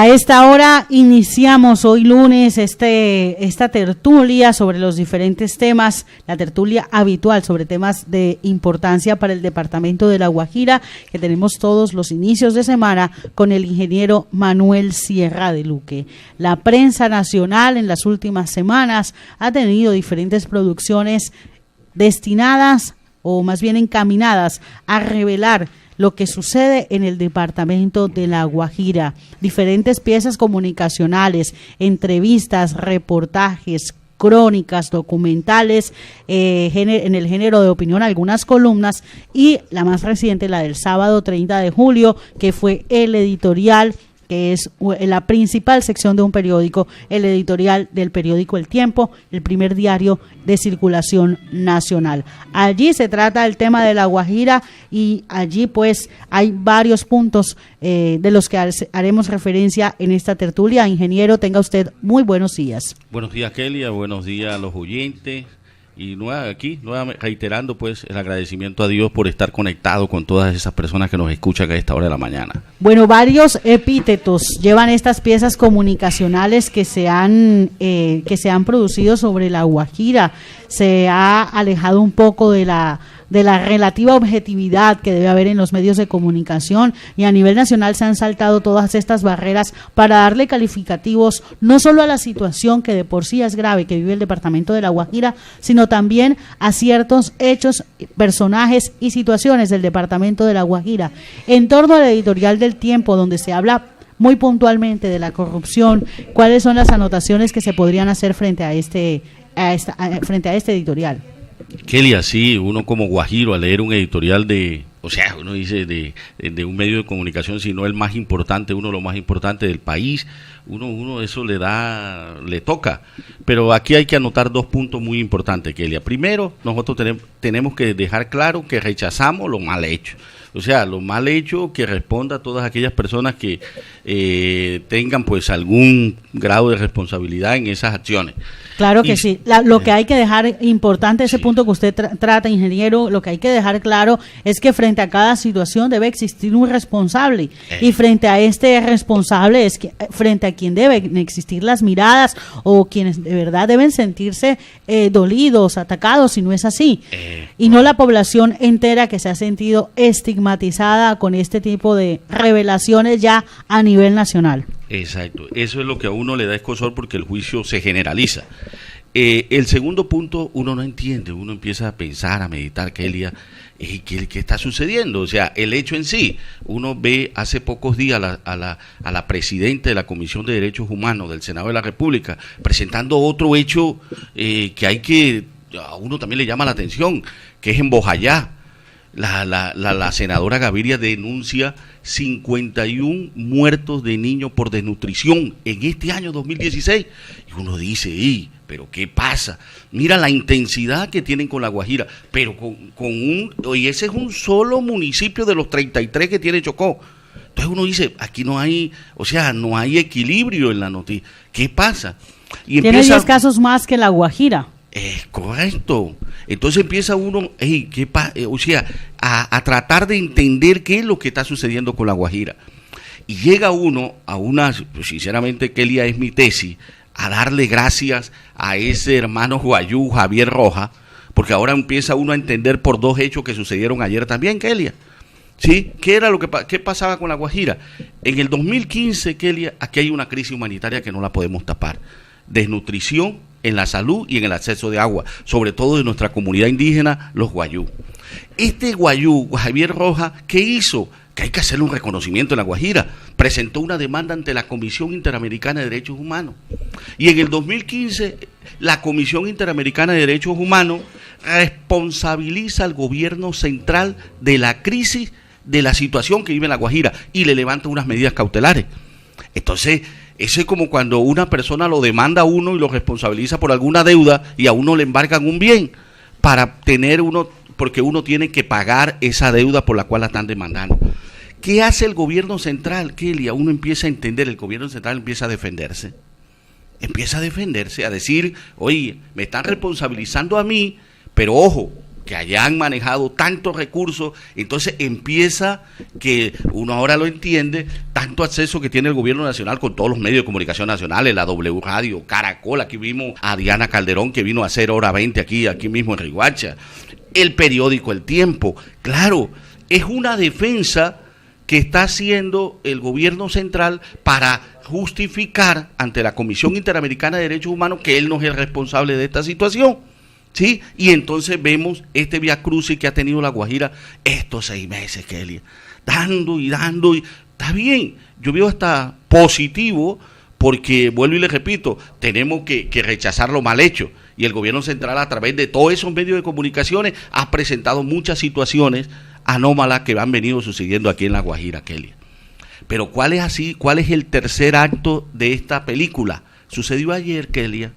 A esta hora iniciamos hoy lunes esta tertulia sobre los diferentes temas, la tertulia habitual sobre temas de importancia para el departamento de La Guajira, que tenemos todos los inicios de semana con el ingeniero Manuel Sierra de Luque. La prensa nacional en las últimas semanas ha tenido diferentes producciones destinadas o más bien encaminadas a revelar lo que sucede en el departamento de La Guajira. Diferentes piezas comunicacionales, entrevistas, reportajes, crónicas, documentales, en el género de opinión, algunas columnas, y la más reciente, la del sábado 30 de julio, que fue el editorial, que es la principal sección de un periódico, el editorial del periódico El Tiempo, el primer diario de circulación nacional. Allí se trata el tema de La Guajira y allí pues hay varios puntos de los que haremos referencia en esta tertulia. Ingeniero, tenga usted muy buenos días. Buenos días, Kelia, buenos días a los oyentes. Y nuevamente reiterando pues el agradecimiento a Dios por estar conectado con todas esas personas que nos escuchan a esta hora de la mañana. Bueno, varios epítetos llevan estas piezas comunicacionales que se han producido sobre La Guajira. Se ha alejado un poco de la relativa objetividad que debe haber en los medios de comunicación, y a nivel nacional se han saltado todas estas barreras para darle calificativos no solo a la situación que de por sí es grave que vive el departamento de La Guajira, sino también a ciertos hechos, personajes y situaciones del departamento de La Guajira. En torno al editorial del Tiempo, donde se habla muy puntualmente de la corrupción, ¿cuáles son las anotaciones que se podrían hacer frente a este editorial? Kelia, sí, uno como guajiro al leer un editorial uno dice de un medio de comunicación, si no el más importante, uno de los más importantes del país, uno eso le toca. Pero aquí hay que anotar dos puntos muy importantes, Kelia. Primero, nosotros tenemos que dejar claro que rechazamos lo mal hecho. O sea, lo mal hecho que responda a todas aquellas personas que tengan pues algún grado de responsabilidad en esas acciones. Claro que sí. Lo que hay que dejar importante, ese punto que usted trata, ingeniero, lo que hay que dejar claro es que frente a cada situación debe existir un responsable, y frente a este responsable es que frente a quien deben existir las miradas, o quienes de verdad deben sentirse dolidos, atacados, si no es así, y no la población entera que se ha sentido estigmatizada con este tipo de revelaciones ya a nivel nacional. Exacto, eso es lo que a uno le da escozor, porque el juicio se generaliza. El segundo punto, uno no entiende, uno empieza a pensar, a meditar, Kelia, ¿qué está sucediendo? O sea, el hecho en sí, uno ve hace pocos días a la presidenta de la Comisión de Derechos Humanos del Senado de la República presentando otro hecho que a uno también le llama la atención, que es en Bojayá. La senadora Gaviria denuncia 51 muertos de niños por desnutrición en este año 2016. Y uno dice, ¿pero qué pasa? Mira la intensidad que tienen con La Guajira, pero y ese es un solo municipio de los 33 que tiene Chocó. Entonces uno dice, aquí no hay equilibrio en la noticia. ¿Qué pasa? Y tiene 10 casos más que La Guajira. Es correcto. Entonces empieza uno a tratar de entender qué es lo que está sucediendo con La Guajira. Y llega uno sinceramente, Kelia, es mi tesis, a darle gracias a ese hermano guayú, Javier Rojas, porque ahora empieza uno a entender por dos hechos que sucedieron ayer también, Kelia. ¿Sí? ¿Qué pasaba con La Guajira? En el 2015, Kelia, aquí hay una crisis humanitaria que no la podemos tapar. Desnutrición en la salud y en el acceso de agua, sobre todo de nuestra comunidad indígena, los guayú. Este guayú, Javier Rojas, ¿qué hizo? Que hay que hacerle un reconocimiento en La Guajira. Presentó una demanda ante la Comisión Interamericana de Derechos Humanos. Y en el 2015, la Comisión Interamericana de Derechos Humanos responsabiliza al gobierno central de la crisis, de la situación que vive en La Guajira, y le levanta unas medidas cautelares. Entonces, eso es como cuando una persona lo demanda a uno y lo responsabiliza por alguna deuda, y a uno le embargan un bien porque uno tiene que pagar esa deuda por la cual la están demandando. ¿Qué hace el gobierno central, Kelia? Uno empieza a entender, el gobierno central empieza a defenderse, a decir, oye, me están responsabilizando a mí, pero ojo, que hayan manejado tantos recursos, entonces empieza, que uno ahora lo entiende, tanto acceso que tiene el gobierno nacional con todos los medios de comunicación nacionales, la W Radio, Caracol, aquí vimos a Diana Calderón que vino a hacer Hora 20 aquí mismo en Riohacha, el periódico El Tiempo. Claro, es una defensa que está haciendo el gobierno central para justificar ante la Comisión Interamericana de Derechos Humanos que él no es el responsable de esta situación. ¿Sí? Y entonces vemos este viacrucis que ha tenido La Guajira estos 6 meses, Kelia, dando y está bien, yo veo hasta positivo, porque vuelvo y le repito, tenemos que rechazar lo mal hecho, y el gobierno central a través de todos esos medios de comunicaciones ha presentado muchas situaciones anómalas que han venido sucediendo aquí en La Guajira, Kelia. Pero ¿cuál es el tercer acto de esta película? Sucedió ayer, Kelia,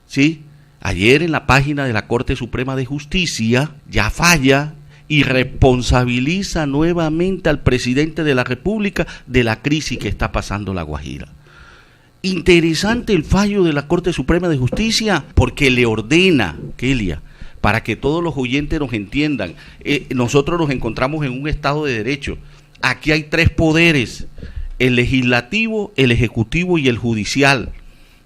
¿sí? Ayer en la página de la Corte Suprema de Justicia ya falla y responsabiliza nuevamente al presidente de la República de la crisis que está pasando La Guajira. Interesante el fallo de la Corte Suprema de Justicia, porque le ordena, Kelia, para que todos los oyentes nos entiendan, nosotros nos encontramos en un Estado de Derecho. Aquí hay 3 poderes, el legislativo, el ejecutivo y el judicial.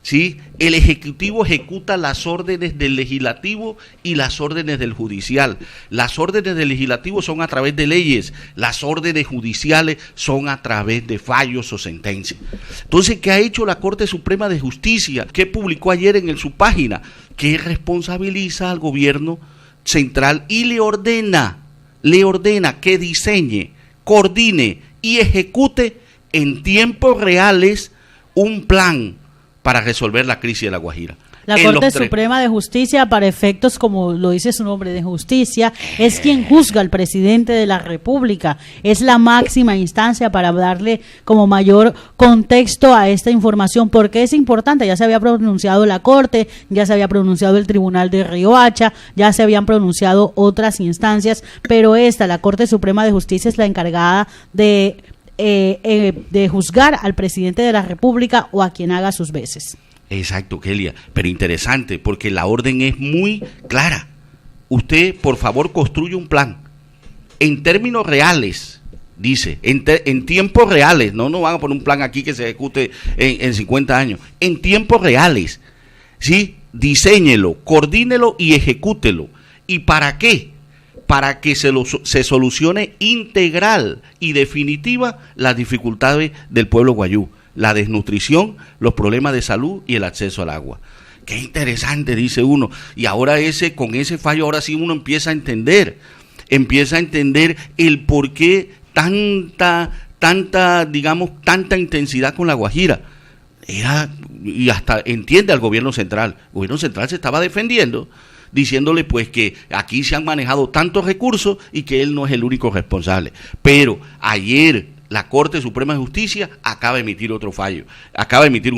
¿Sí? El Ejecutivo ejecuta las órdenes del Legislativo y las órdenes del Judicial. Las órdenes del Legislativo son a través de leyes, las órdenes judiciales son a través de fallos o sentencias. Entonces, ¿qué ha hecho la Corte Suprema de Justicia? ¿Qué publicó ayer en su página? Que responsabiliza al gobierno central y le ordena que diseñe, coordine y ejecute en tiempos reales un plan para resolver la crisis de La Guajira. La Corte Suprema de Justicia, para efectos, como lo dice su nombre, de justicia, es quien juzga al presidente de la República. Es la máxima instancia para darle como mayor contexto a esta información, porque es importante. Ya se había pronunciado la Corte, ya se había pronunciado el Tribunal de Riohacha, ya se habían pronunciado otras instancias, pero la Corte Suprema de Justicia es la encargada de juzgar al presidente de la República o a quien haga sus veces. Exacto, Kelia, pero interesante, porque la orden es muy clara. Usted, por favor, construye un plan en términos reales, dice, en tiempos reales. No van a poner un plan aquí que se ejecute en 50 años, en tiempos reales, ¿sí? Diséñelo, coordínelo y ejecútelo. ¿Y para qué? Para que se solucione integral y definitiva las dificultades del pueblo guayú, la desnutrición, los problemas de salud y el acceso al agua. Qué interesante, dice uno. Y ahora con ese fallo, ahora sí uno empieza a entender el por qué tanta intensidad con La Guajira. Y hasta entiende al gobierno central. El gobierno central se estaba defendiendo, diciéndole pues que aquí se han manejado tantos recursos y que él no es el único responsable. Pero ayer la Corte Suprema de Justicia acaba de emitir un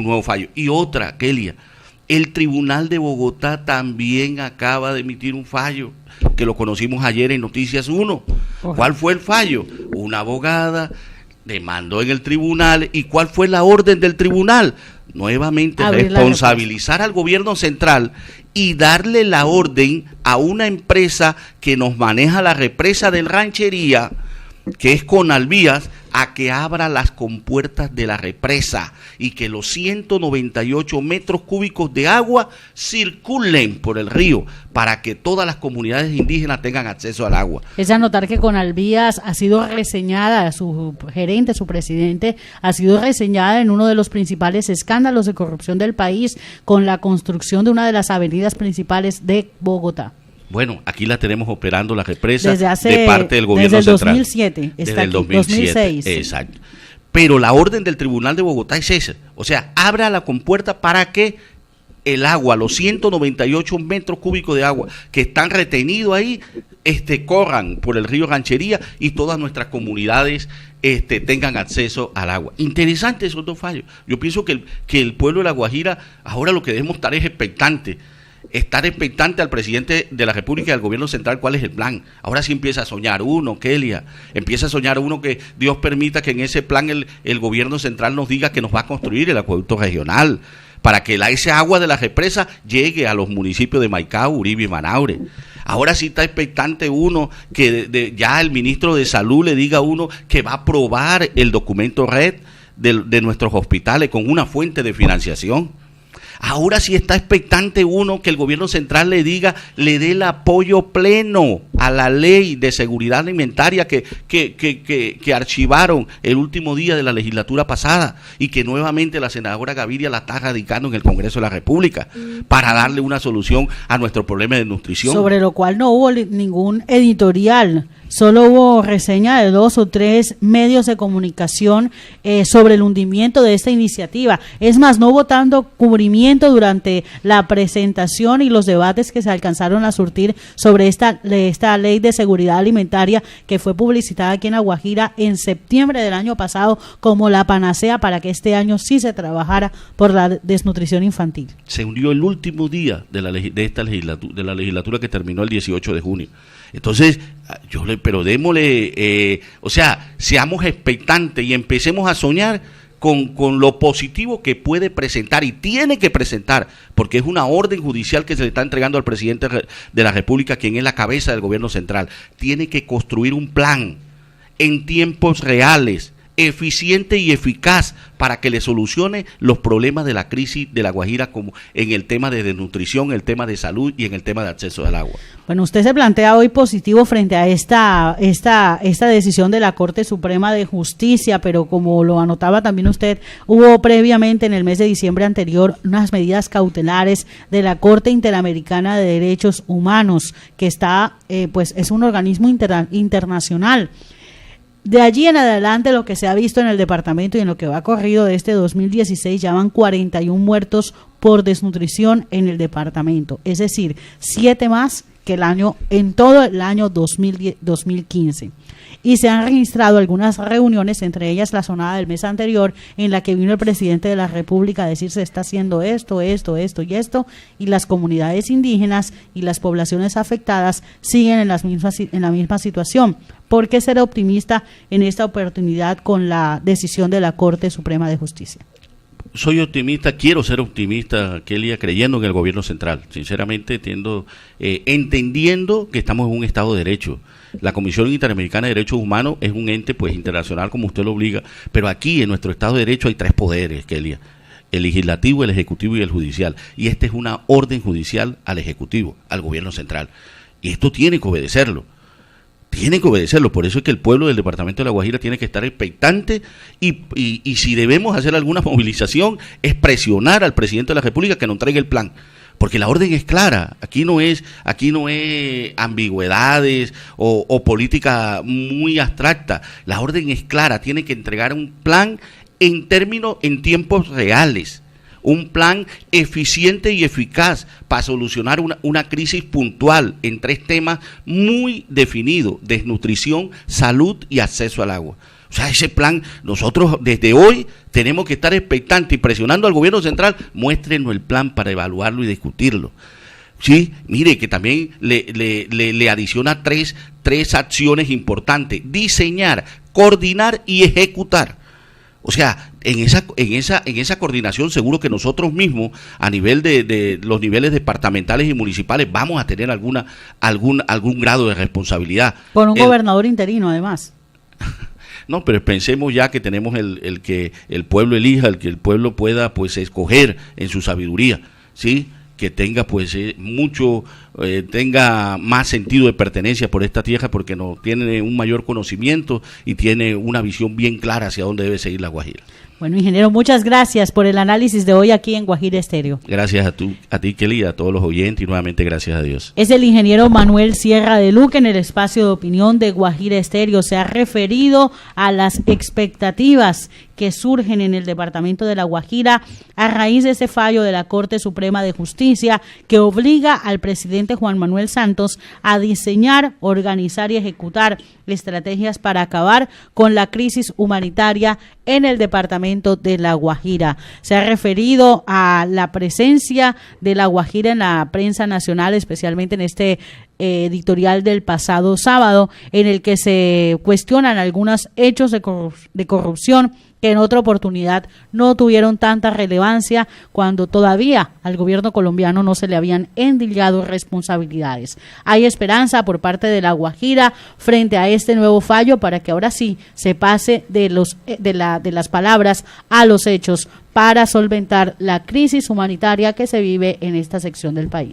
nuevo fallo. Y otra, Kelia, el Tribunal de Bogotá también acaba de emitir un fallo, que lo conocimos ayer en Noticias 1. ¿Cuál fue el fallo? Una abogada demandó en el tribunal. ¿Y cuál fue la orden del tribunal? Nuevamente responsabilizar al gobierno central y darle la orden a una empresa que nos maneja la represa del Ranchería, que es Conalvías, a que abra las compuertas de la represa y que los 198 metros cúbicos de agua circulen por el río para que todas las comunidades indígenas tengan acceso al agua. Es anotar que Conalvías ha sido reseñada, su gerente, su presidente, ha sido reseñada en uno de los principales escándalos de corrupción del país, con la construcción de una de las avenidas principales de Bogotá. Bueno, aquí la tenemos operando la represa de parte del gobierno central. Desde el 2007. Desde el 2006. Exacto. Pero la orden del Tribunal de Bogotá es esa. O sea, abra la compuerta para que el agua, los 198 metros cúbicos de agua que están retenidos ahí, corran por el río Ranchería y todas nuestras comunidades tengan acceso al agua. Interesante esos dos fallos. Yo pienso que el pueblo de La Guajira, ahora lo que debemos estar es estar expectante al presidente de la República y al gobierno central cuál es el plan. Ahora sí empieza a soñar uno, Kelia, empieza a soñar uno que Dios permita que en ese plan el gobierno central nos diga que nos va a construir el acueducto regional, para que esa agua de la represa llegue a los municipios de Maicao, Uribe y Manaure. Ahora sí está expectante uno que ya el ministro de Salud le diga a uno que va a aprobar el documento red de nuestros hospitales con una fuente de financiación. Ahora sí está expectante uno que el gobierno central le dé el apoyo pleno a la ley de seguridad alimentaria que archivaron el último día de la legislatura pasada y que nuevamente la senadora Gaviria la está radicando en el Congreso de la República para darle una solución a nuestro problema de nutrición. Sobre lo cual no hubo ningún editorial. Solo hubo reseña de 2 o 3 medios de comunicación sobre el hundimiento de esta iniciativa. Es más, no hubo tanto cubrimiento durante la presentación y los debates que se alcanzaron a surtir sobre esta ley de seguridad alimentaria que fue publicitada aquí en La Guajira en septiembre del año pasado como la panacea para que este año sí se trabajara por la desnutrición infantil. Se hundió el último día de la legislatura que terminó el 18 de junio. Entonces, pero démosle, seamos expectantes y empecemos a soñar con lo positivo que puede presentar y tiene que presentar, porque es una orden judicial que se le está entregando al presidente de la República, quien es la cabeza del gobierno central. Tiene que construir un plan en tiempos reales, eficiente y eficaz para que le solucione los problemas de la crisis de La Guajira, como en el tema de desnutrición, el tema de salud y en el tema de acceso al agua. Bueno, usted se plantea hoy positivo frente a esta decisión de la Corte Suprema de Justicia, pero como lo anotaba también usted, hubo previamente en el mes de diciembre anterior unas medidas cautelares de la Corte Interamericana de Derechos Humanos, que está, es un organismo internacional. De allí en adelante, lo que se ha visto en el departamento y en lo que va corrido de este 2016, ya van 41 muertos por desnutrición en el departamento, es decir, 7 más que en todo el año 2015. Y se han registrado algunas reuniones, entre ellas la sonada del mes anterior, en la que vino el presidente de la República a decir se está haciendo esto, y las comunidades indígenas y las poblaciones afectadas siguen en la misma situación. ¿Por qué ser optimista en esta oportunidad con la decisión de la Corte Suprema de Justicia? Soy optimista, quiero ser optimista, Kelia, creyendo en el gobierno central. Sinceramente, entendiendo que estamos en un Estado de Derecho. La Comisión Interamericana de Derechos Humanos es un ente internacional como usted lo obliga, pero aquí en nuestro Estado de Derecho hay 3 poderes, Kelia: el legislativo, el ejecutivo y el judicial. Y esta es una orden judicial al ejecutivo, al gobierno central. Y esto tiene que obedecerlo. Por eso es que el pueblo del departamento de La Guajira tiene que estar expectante y si debemos hacer alguna movilización es presionar al presidente de la República que nos traiga el plan, porque la orden es clara. Aquí no es ambigüedades o política muy abstracta. La orden es clara, tiene que entregar un plan en tiempos reales. Un plan eficiente y eficaz para solucionar una crisis puntual en 3 temas muy definidos: desnutrición, salud y acceso al agua. O sea, ese plan, nosotros desde hoy tenemos que estar expectantes y presionando al gobierno central: muéstrenos el plan para evaluarlo y discutirlo. Sí, mire que también le adiciona tres acciones importantes: diseñar, coordinar y ejecutar. O sea, en esa coordinación seguro que nosotros mismos, a nivel de los niveles departamentales y municipales, vamos a tener algún grado de responsabilidad. Con un gobernador interino, además. No, pero pensemos ya que tenemos el que el pueblo elija, el que el pueblo pueda escoger en su sabiduría, ¿sí? Que tenga tenga más sentido de pertenencia por esta tierra, porque tiene un mayor conocimiento y tiene una visión bien clara hacia dónde debe seguir La Guajira. Bueno, ingeniero, muchas gracias por el análisis de hoy aquí en Guajira Estéreo. Gracias a ti, Kelly, a todos los oyentes, y nuevamente gracias a Dios. Es el ingeniero Manuel Sierra de Luque en el espacio de opinión de Guajira Estéreo. Se ha referido a las expectativas que surgen en el departamento de La Guajira a raíz de ese fallo de la Corte Suprema de Justicia que obliga al presidente Juan Manuel Santos a diseñar, organizar y ejecutar estrategias para acabar con la crisis humanitaria en el departamento de La Guajira. Se ha referido a la presencia de La Guajira en la prensa nacional, especialmente en este editorial del pasado sábado, en el que se cuestionan algunos hechos de corrupción que en otra oportunidad no tuvieron tanta relevancia cuando todavía al gobierno colombiano no se le habían endilgado responsabilidades. Hay esperanza por parte de La Guajira frente a este nuevo fallo para que ahora sí se pase de las palabras a los hechos para solventar la crisis humanitaria que se vive en esta sección del país.